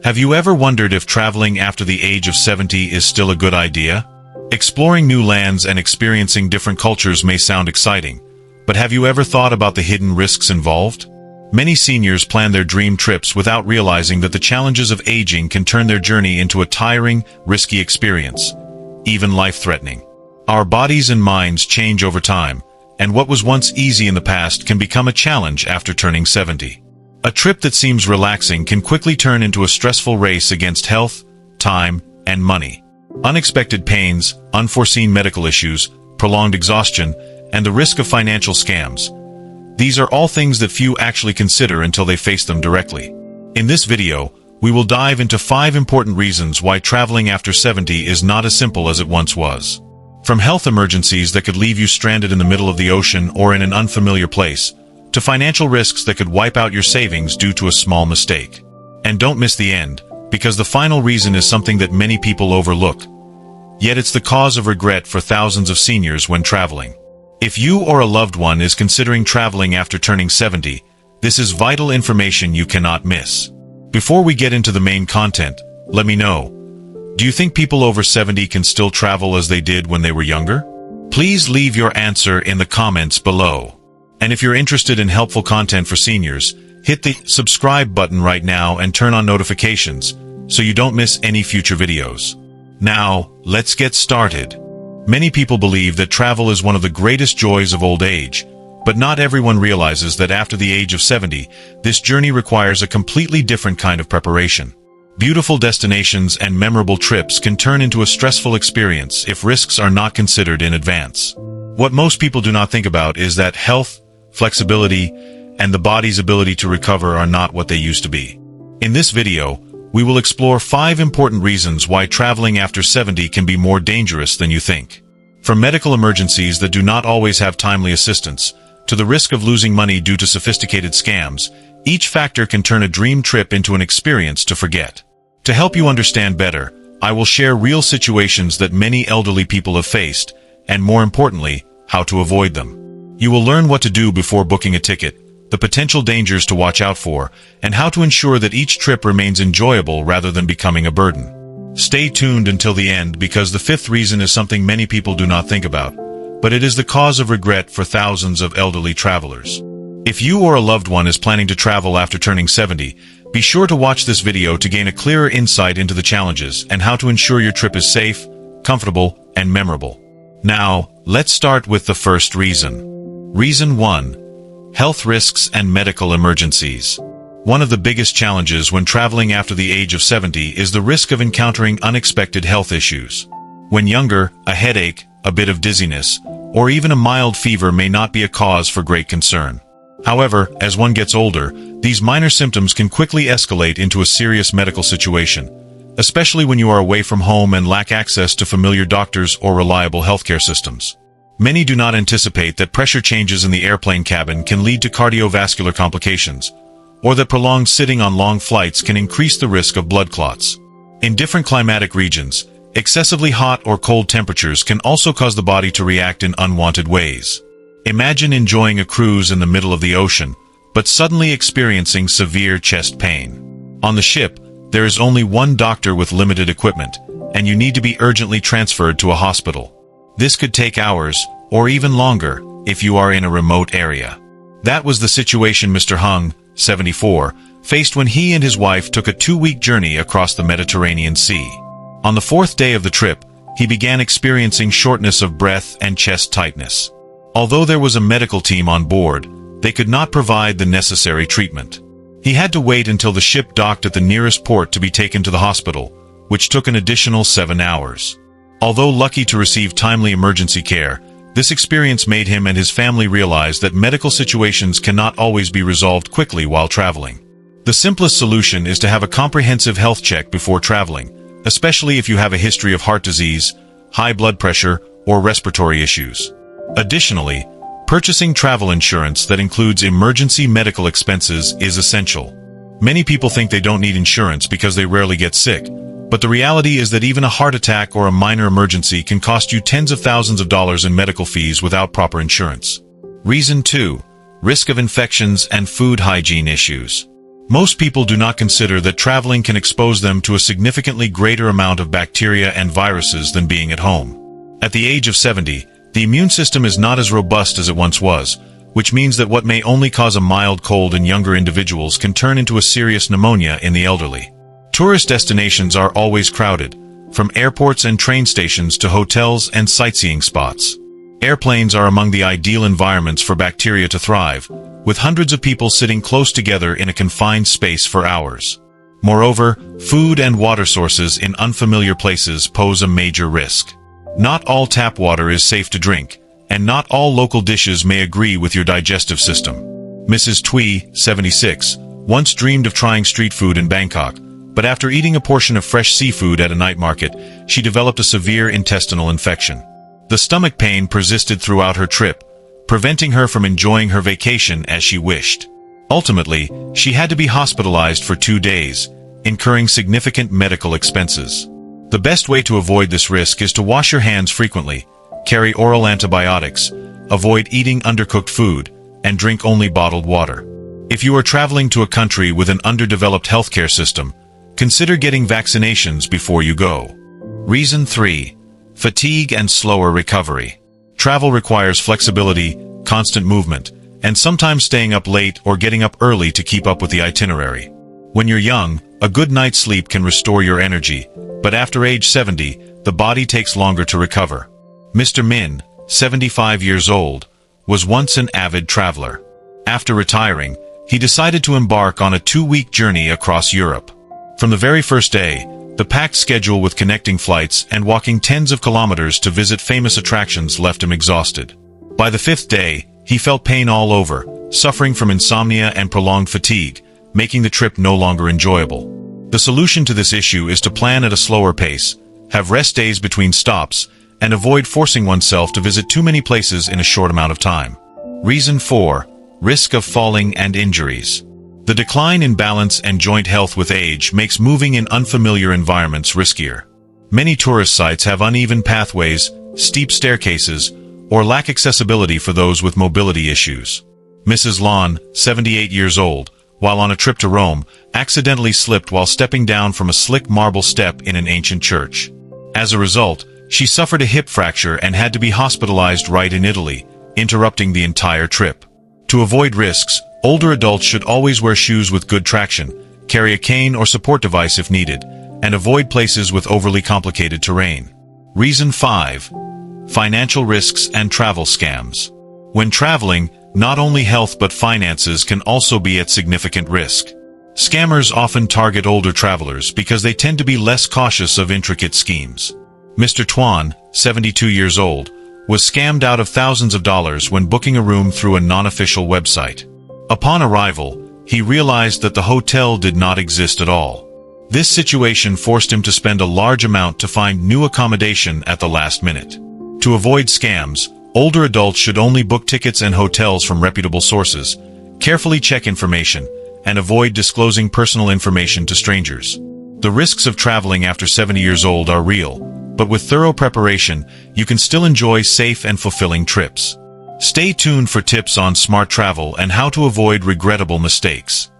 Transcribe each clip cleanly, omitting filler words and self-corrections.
Have you ever wondered if traveling after the age of 70 is still a good idea? Exploring new lands and experiencing different cultures may sound exciting, but have you ever thought about the hidden risks involved? Many seniors plan their dream trips without realizing that the challenges of aging can turn their journey into a tiring, risky experience, even life-threatening. Our bodies and minds change over time, and what was once easy in the past can become a challenge after turning 70. A trip that seems relaxing can quickly turn into a stressful race against health, time, and money. Unexpected pains, unforeseen medical issues, prolonged exhaustion, and the risk of financial scams. These are all things that few actually consider until they face them directly. In this video, we will dive into 5 important reasons why traveling after 70 is not as simple as it once was. From health emergencies that could leave you stranded in the middle of the ocean or in an unfamiliar place, to financial risks that could wipe out your savings due to a small mistake. And don't miss the end, because the final reason is something that many people overlook. Yet it's the cause of regret for thousands of seniors when traveling. If you or a loved one is considering traveling after turning 70, this is vital information you cannot miss. Before we get into the main content, let me know. Do you think people over 70 can still travel as they did when they were younger? Please leave your answer in the comments below. And if you're interested in helpful content for seniors, hit the subscribe button right now and turn on notifications so you don't miss any future videos. Now, let's get started. Many people believe that travel is one of the greatest joys of old age, but not everyone realizes that after the age of 70, this journey requires a completely different kind of preparation. Beautiful destinations and memorable trips can turn into a stressful experience if risks are not considered in advance. What most people do not think about is that health, flexibility, and the body's ability to recover are not what they used to be. In this video, we will explore 5 important reasons why traveling after 70 can be more dangerous than you think. From medical emergencies that do not always have timely assistance, to the risk of losing money due to sophisticated scams, each factor can turn a dream trip into an experience to forget. To help you understand better, I will share real situations that many elderly people have faced, and more importantly, how to avoid them. You will learn what to do before booking a ticket, the potential dangers to watch out for, and how to ensure that each trip remains enjoyable rather than becoming a burden. Stay tuned until the end because the 5th reason is something many people do not think about, but it is the cause of regret for thousands of elderly travelers. If you or a loved one is planning to travel after turning 70, be sure to watch this video to gain a clearer insight into the challenges and how to ensure your trip is safe, comfortable, and memorable. Now, let's start with the first reason. Reason 1. Health risks and medical emergencies. One of the biggest challenges when traveling after the age of 70 is the risk of encountering unexpected health issues. When younger, a headache, a bit of dizziness, or even a mild fever may not be a cause for great concern. However, as one gets older, these minor symptoms can quickly escalate into a serious medical situation, especially when you are away from home and lack access to familiar doctors or reliable healthcare systems. Many do not anticipate that pressure changes in the airplane cabin can lead to cardiovascular complications, or that prolonged sitting on long flights can increase the risk of blood clots. In different climatic regions, excessively hot or cold temperatures can also cause the body to react in unwanted ways. Imagine enjoying a cruise in the middle of the ocean, but suddenly experiencing severe chest pain. On the ship, there is only one doctor with limited equipment, and you need to be urgently transferred to a hospital. This could take hours, or even longer, if you are in a remote area. That was the situation Mr. Hung, 74, faced when he and his wife took a 2-week journey across the Mediterranean Sea. On the 4th day of the trip, he began experiencing shortness of breath and chest tightness. Although there was a medical team on board, they could not provide the necessary treatment. He had to wait until the ship docked at the nearest port to be taken to the hospital, which took an additional 7 hours. Although lucky to receive timely emergency care, this experience made him and his family realize that medical situations cannot always be resolved quickly while traveling. The simplest solution is to have a comprehensive health check before traveling, especially if you have a history of heart disease, high blood pressure, or respiratory issues. Additionally, purchasing travel insurance that includes emergency medical expenses is essential. Many people think they don't need insurance because they rarely get sick, but the reality is that even a heart attack or a minor emergency can cost you tens of thousands of dollars in medical fees without proper insurance. Reason 2. Risk of infections and food hygiene issues. Most people do not consider that traveling can expose them to a significantly greater amount of bacteria and viruses than being at home. At the age of 70, the immune system is not as robust as it once was, which means that what may only cause a mild cold in younger individuals can turn into a serious pneumonia in the elderly. Tourist destinations are always crowded, from airports and train stations to hotels and sightseeing spots. Airplanes are among the ideal environments for bacteria to thrive, with hundreds of people sitting close together in a confined space for hours. Moreover, food and water sources in unfamiliar places pose a major risk. Not all tap water is safe to drink, and not all local dishes may agree with your digestive system. Mrs. Twee, 76, once dreamed of trying street food in Bangkok, but after eating a portion of fresh seafood at a night market, she developed a severe intestinal infection. The stomach pain persisted throughout her trip, preventing her from enjoying her vacation as she wished. Ultimately, she had to be hospitalized for 2 days, incurring significant medical expenses. The best way to avoid this risk is to wash your hands frequently, carry oral antibiotics, avoid eating undercooked food, and drink only bottled water. If you are traveling to a country with an underdeveloped healthcare system, consider getting vaccinations before you go. Reason 3. Fatigue and slower recovery. Travel requires flexibility, constant movement, and sometimes staying up late or getting up early to keep up with the itinerary. When you're young, a good night's sleep can restore your energy, but after age 70, the body takes longer to recover. Mr. Min, 75 years old, was once an avid traveler. After retiring, he decided to embark on a 2-week journey across Europe. From the very first day, the packed schedule with connecting flights and walking tens of kilometers to visit famous attractions left him exhausted. By the 5th day, he felt pain all over, suffering from insomnia and prolonged fatigue, making the trip no longer enjoyable. The solution to this issue is to plan at a slower pace, have rest days between stops, and avoid forcing oneself to visit too many places in a short amount of time. Reason 4. Risk of falling and injuries. The decline in balance and joint health with age makes moving in unfamiliar environments riskier. Many tourist sites have uneven pathways, steep staircases, or lack accessibility for those with mobility issues. Mrs. Lon, 78 years old, while on a trip to Rome, accidentally slipped while stepping down from a slick marble step in an ancient church. As a result, she suffered a hip fracture and had to be hospitalized right in Italy, interrupting the entire trip. To avoid risks, older adults should always wear shoes with good traction, carry a cane or support device if needed, and avoid places with overly complicated terrain. Reason 5. Financial risks and travel scams. When traveling, not only health but finances can also be at significant risk. Scammers often target older travelers because they tend to be less cautious of intricate schemes. Mr. Tuan, 72 years old, was scammed out of thousands of dollars when booking a room through a non-official website. Upon arrival, he realized that the hotel did not exist at all. This situation forced him to spend a large amount to find new accommodation at the last minute. To avoid scams, older adults should only book tickets and hotels from reputable sources, carefully check information, and avoid disclosing personal information to strangers. The risks of traveling after 70 years old are real, but with thorough preparation, you can still enjoy safe and fulfilling trips. Stay tuned for tips on smart travel and how to avoid regrettable mistakes.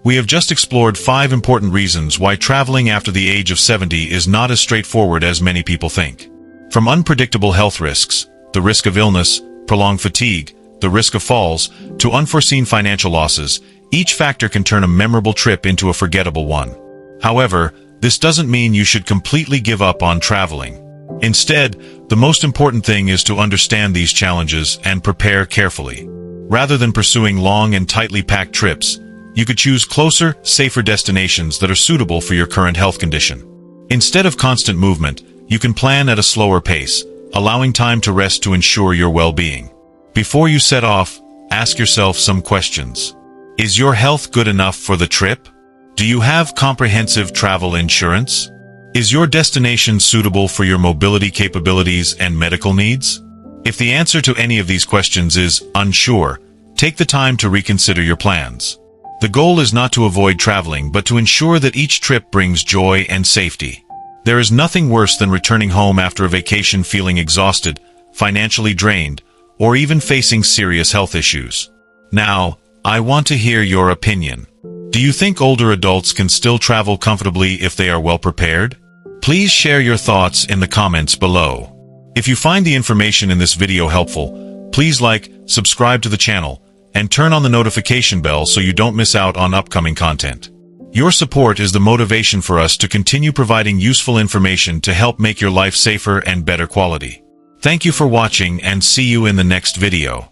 We have just explored 5 important reasons why traveling after the age of 70 is not as straightforward as many people think. From unpredictable health risks, the risk of illness, prolonged fatigue, the risk of falls, to unforeseen financial losses, each factor can turn a memorable trip into a forgettable one. However, this doesn't mean you should completely give up on traveling. Instead, the most important thing is to understand these challenges and prepare carefully. Rather than pursuing long and tightly packed trips, you could choose closer, safer destinations that are suitable for your current health condition. Instead of constant movement, you can plan at a slower pace, allowing time to rest to ensure your well-being. Before you set off, ask yourself some questions. Is your health good enough for the trip? Do you have comprehensive travel insurance? Is your destination suitable for your mobility capabilities and medical needs? If the answer to any of these questions is unsure, take the time to reconsider your plans. The goal is not to avoid traveling, but to ensure that each trip brings joy and safety. There is nothing worse than returning home after a vacation feeling exhausted, financially drained, or even facing serious health issues. Now, I want to hear your opinion. Do you think older adults can still travel comfortably if they are well prepared? Please share your thoughts in the comments below. If you find the information in this video helpful, please like, subscribe to the channel, and turn on the notification bell so you don't miss out on upcoming content. Your support is the motivation for us to continue providing useful information to help make your life safer and better quality. Thank you for watching and see you in the next video.